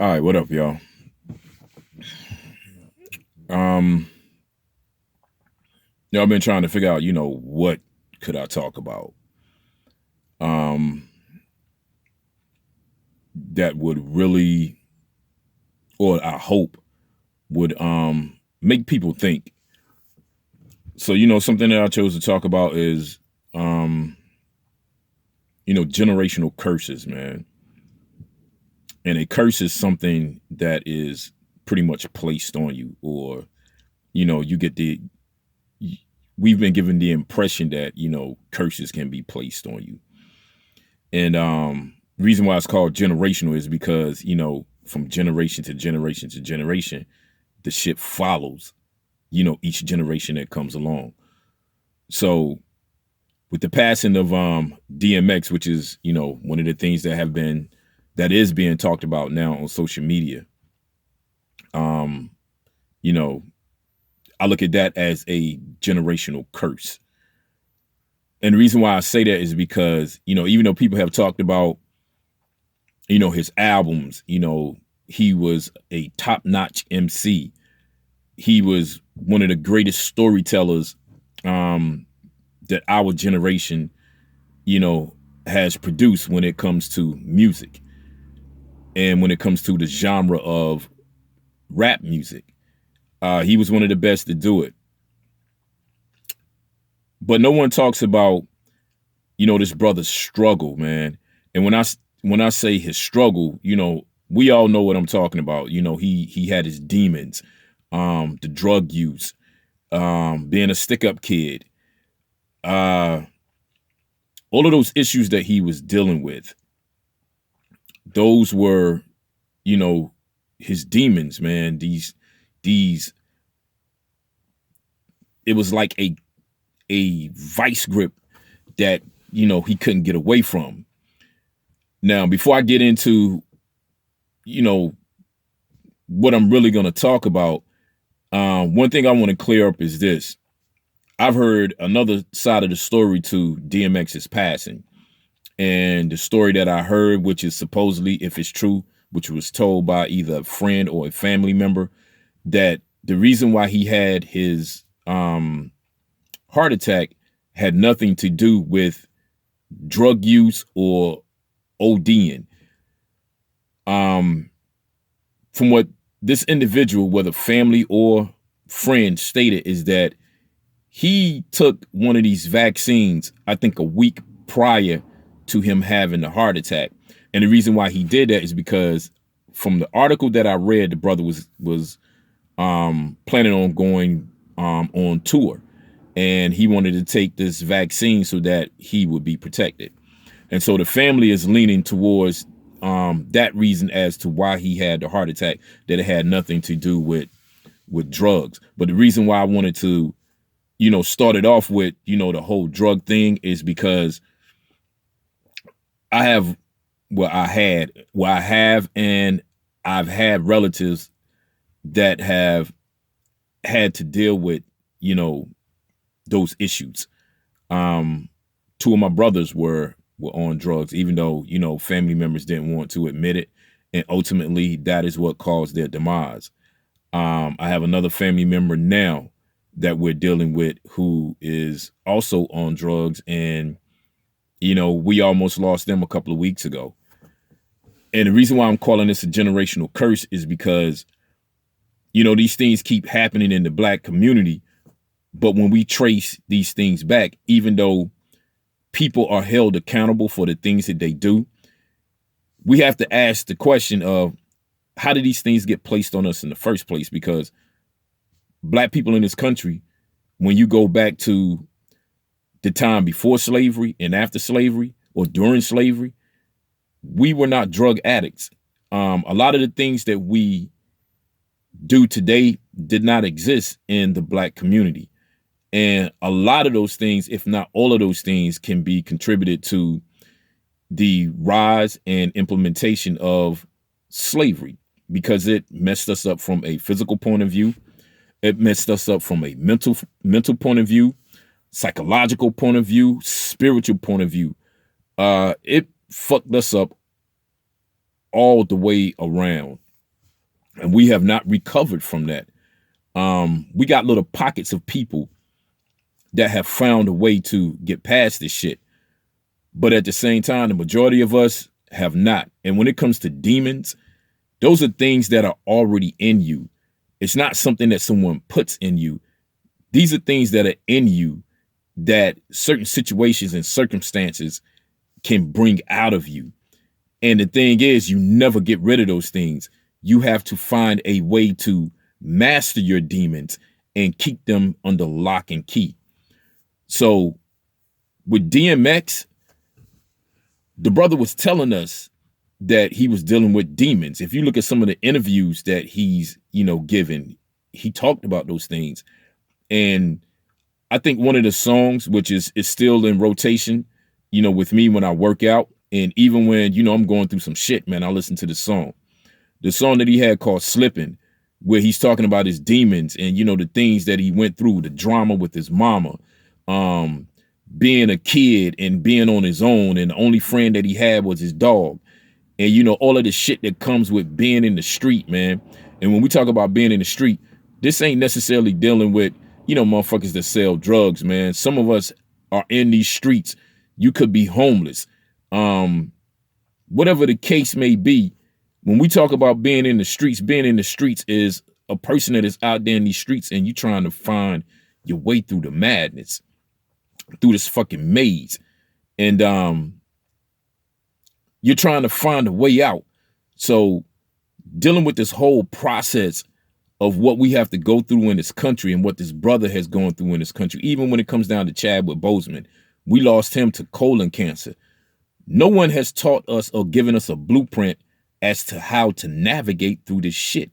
All right, what up, y'all? Um, I've been trying to figure out, what could I talk about? Um, that would really, or I hope would make people think. So, something that I chose to talk about is generational curses, man. And a curse is something that is pretty much placed on you, or, you get we've been given the impression that, curses can be placed on you. And reason why it's called generational is because, from generation to generation to generation, the shit follows, each generation that comes along. So with the passing of DMX, which is, one of the things that is being talked about now on social media, you know, I look at that as a generational curse. And the reason why I say that is because, even though people have talked about, his albums, he was a top-notch MC. He was one of the greatest storytellers that our generation, has produced when it comes to music and when it comes to the genre of rap music. He was one of the best to do it. But no one talks about, this brother's struggle, man. And when I say his struggle, we all know what I'm talking about. He had his demons, the drug use, being a stick-up kid, all of those issues that he was dealing with. Those were, his demons, man. These, it was like a vice grip that, he couldn't get away from. Now, before I get into, what I'm really going to talk about, one thing I want to clear up is this. I've heard another side of the story to DMX's passing. And the story that I heard, which is supposedly, if it's true, which was told by either a friend or a family member, that the reason why he had his heart attack had nothing to do with drug use or ODing. From what this individual, whether family or friend, stated is that he took one of these vaccines, I think a week prior to him having the heart attack. And the reason why he did that is because from the article that I read, the brother was planning on going on tour, and he wanted to take this vaccine so that he would be protected. And so the family is leaning towards that reason as to why he had the heart attack, that it had nothing to do with drugs. But the reason why I wanted to, start it off with, the whole drug thing is because I have and I've had relatives that have had to deal with, those issues. Two of my brothers were on drugs, even though, family members didn't want to admit it. And ultimately that is what caused their demise. I have another family member now that we're dealing with who is also on drugs, and we almost lost them a couple of weeks ago. And the reason why I'm calling this a generational curse is because, these things keep happening in the Black community. But when we trace these things back, even though people are held accountable for the things that they do, we have to ask the question of, how did these things get placed on us in the first place? Because Black people in this country, when you go back to the time before slavery and after slavery or during slavery, we were not drug addicts. A lot of the things that we do today did not exist in the Black community. And a lot of those things, if not all of those things, can be contributed to the rise and implementation of slavery, because it messed us up from a physical point of view. It messed us up from a mental point of view, psychological point of view, spiritual point of view. It fucked us up all the way around. And we have not recovered from that. We got little pockets of people that have found a way to get past this shit. But at the same time, the majority of us have not. And when it comes to demons, those are things that are already in you. It's not something that someone puts in you. These are things that are in you that certain situations and circumstances can bring out of you. And the thing is, you never get rid of those things. You have to find a way to master your demons and keep them under lock and key. So with DMX, the brother was telling us that he was dealing with demons. If you look at some of the interviews that he's, given, he talked about those things. And I think one of the songs, which is still in rotation, with me when I work out, and even when, I'm going through some shit, man, I listen to the song. The song that he had called Slipping, where he's talking about his demons and, the things that he went through, the drama with his mama, being a kid and being on his own, and the only friend that he had was his dog. And, all of the shit that comes with being in the street, man. And when we talk about being in the street, this ain't necessarily dealing with, motherfuckers that sell drugs, man. Some of us are in these streets. You could be homeless. Whatever the case may be, when we talk about being in the streets is a person that is out there in these streets and you trying to find your way through the madness, through this fucking maze. And you're trying to find a way out. So dealing with this whole process of what we have to go through in this country and what this brother has gone through in this country, even when it comes down to Chadwick Boseman, we lost him to colon cancer. No one has taught us or given us a blueprint as to how to navigate through this shit.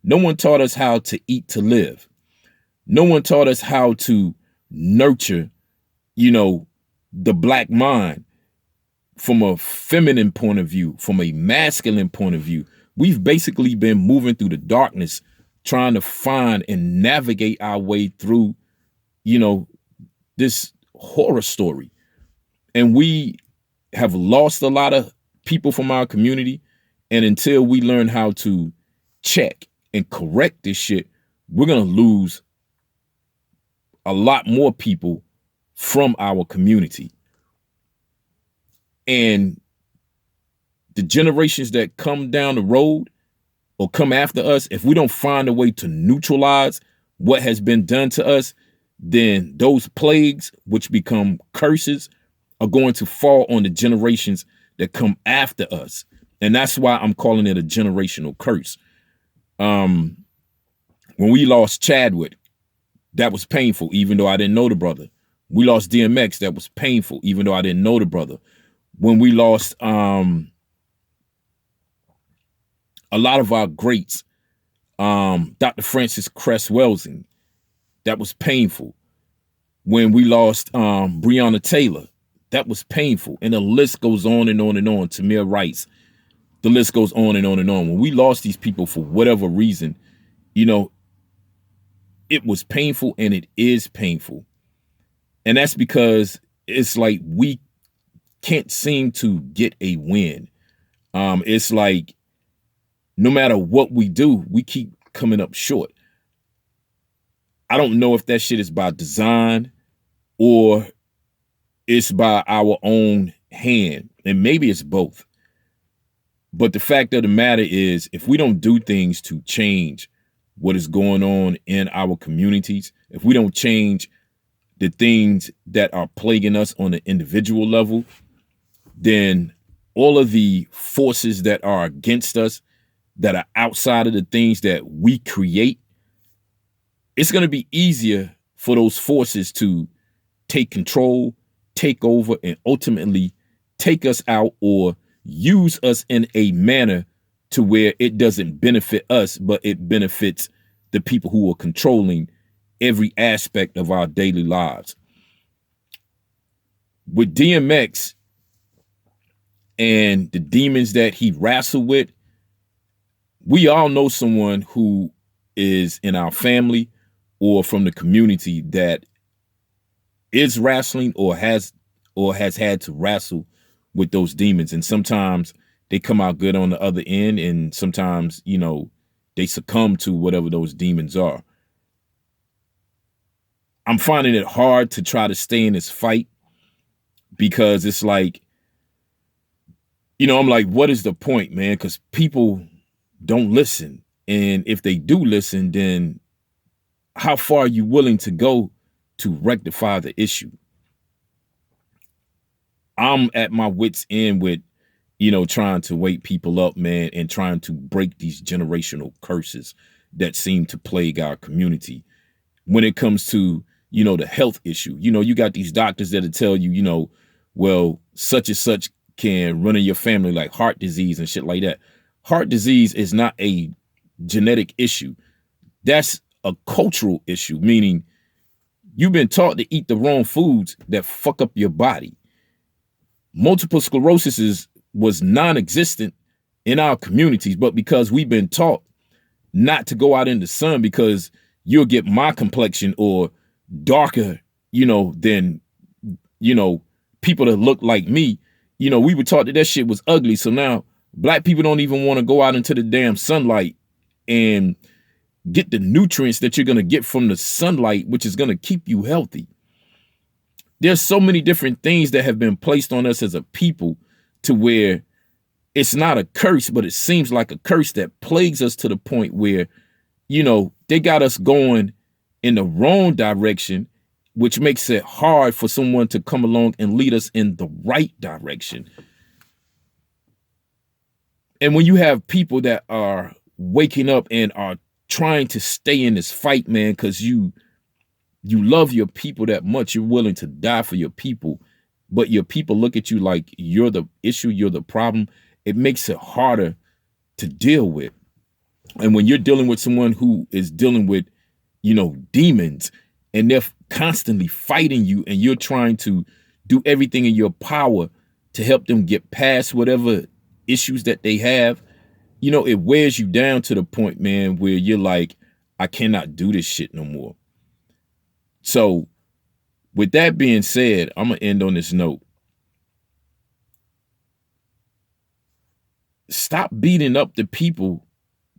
No one taught us how to eat to live. No one taught us how to nurture, the black mind from a feminine point of view, from a masculine point of view. We've basically been moving through the darkness, trying to find and navigate our way through, this horror story. And we have lost a lot of people from our community. And until we learn how to check and correct this shit, we're going to lose a lot more people from our community. And the generations that come down the road or come after us, if we don't find a way to neutralize what has been done to us, then those plagues, which become curses, are going to fall on the generations that come after us. And that's why I'm calling it a generational curse. When we lost Chadwick, that was painful, even though I didn't know the brother. We lost DMX, that was painful, even though I didn't know the brother. When we lost a lot of our greats, Dr. Francis Cress Welsing, that was painful. When we lost Breonna Taylor, that was painful. And the list goes on and on and on. Tamir Rice, the list goes on and on and on. When we lost these people for whatever reason, it was painful, and it is painful. And that's because it's like we can't seem to get a win. It's like no matter what we do, we keep coming up short. I don't know if that shit is by design or it's by our own hand. And maybe it's both. But the fact of the matter is, if we don't do things to change what is going on in our communities, if we don't change the things that are plaguing us on an individual level, then all of the forces that are against us, that are outside of the things that we create, it's going to be easier for those forces to take control, take over, and ultimately take us out or use us in a manner to where it doesn't benefit us, but it benefits the people who are controlling every aspect of our daily lives. With DMX and the demons that he wrestled with, we all know someone who is in our family or from the community that is wrestling or has had to wrestle with those demons. And sometimes they come out good on the other end. And sometimes, they succumb to whatever those demons are. I'm finding it hard to try to stay in this fight because it's like, I'm like, what is the point, man? Because people don't listen. And if they do listen, then how far are you willing to go to rectify the issue? I'm at my wit's end with, trying to wake people up, man, and trying to break these generational curses that seem to plague our community. When it comes to, the health issue, you got these doctors that'll tell you, well, such and such can run in your family, like heart disease and shit like that. Heart disease is not a genetic issue. That's a cultural issue, meaning you've been taught to eat the wrong foods that fuck up your body. Multiple sclerosis was non-existent in our communities, but because we've been taught not to go out in the sun because you'll get my complexion or darker, than, people that look like me, we were taught that shit was ugly. So now black people don't even want to go out into the damn sunlight and get the nutrients that you're going to get from the sunlight, which is going to keep you healthy. There's so many different things that have been placed on us as a people to where it's not a curse, but it seems like a curse that plagues us to the point where, they got us going in the wrong direction, which makes it hard for someone to come along and lead us in the right direction. And when you have people that are waking up and are trying to stay in this fight, man, because you love your people that much, you're willing to die for your people, but your people look at you like you're the issue, you're the problem, it makes it harder to deal with. And when you're dealing with someone who is dealing with, demons, and they're constantly fighting you, and you're trying to do everything in your power to help them get past whatever issues that they have, it wears you down to the point, man, where you're like, I cannot do this shit no more. So with that being said, I'm going to end on this note. Stop beating up the people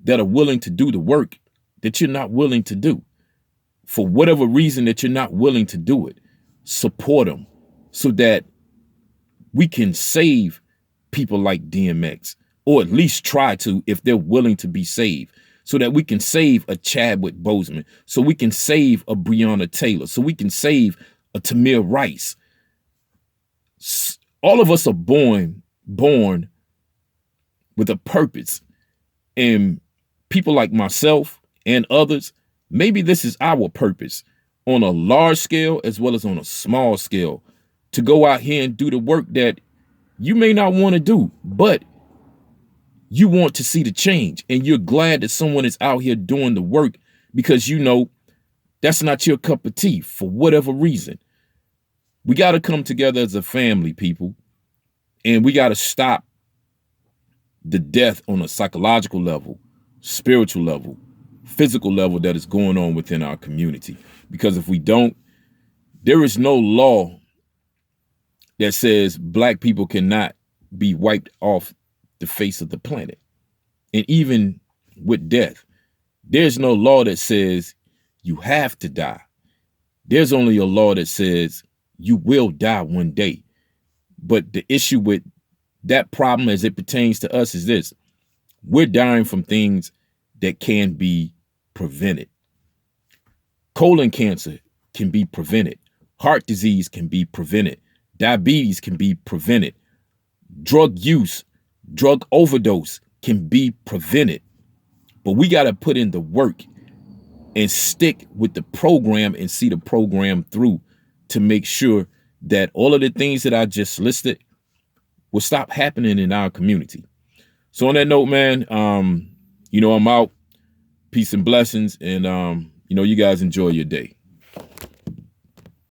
that are willing to do the work that you're not willing to do. For whatever reason that you're not willing to do it, support them so that we can save people like DMX, or at least try to, if they're willing to be saved, so that we can save a Chadwick Boseman, so we can save a Breonna Taylor, so we can save a Tamir Rice. All of us are born with a purpose. And people like myself and others, maybe this is our purpose on a large scale as well as on a small scale, to go out here and do the work that you may not want to do, but you want to see the change. And you're glad that someone is out here doing the work because that's not your cup of tea for whatever reason. We got to come together as a family, people, and we got to stop the death on a psychological level, spiritual level, physical level that is going on within our community. Because if we don't, there is no law that says black people cannot be wiped off the face of the planet. And even with death, there's no law that says you have to die. There's only a law that says you will die one day. But the issue with that problem as it pertains to us is this: we're dying from things that can be prevented. Colon cancer can be prevented. Heart disease can be prevented. Diabetes can be prevented. Drug use, drug overdose can be prevented. But we got to put in the work and stick with the program and see the program through to make sure that all of the things that I just listed will stop happening in our community. So on that note, man, I'm out. Peace and blessings. And, you guys enjoy your day.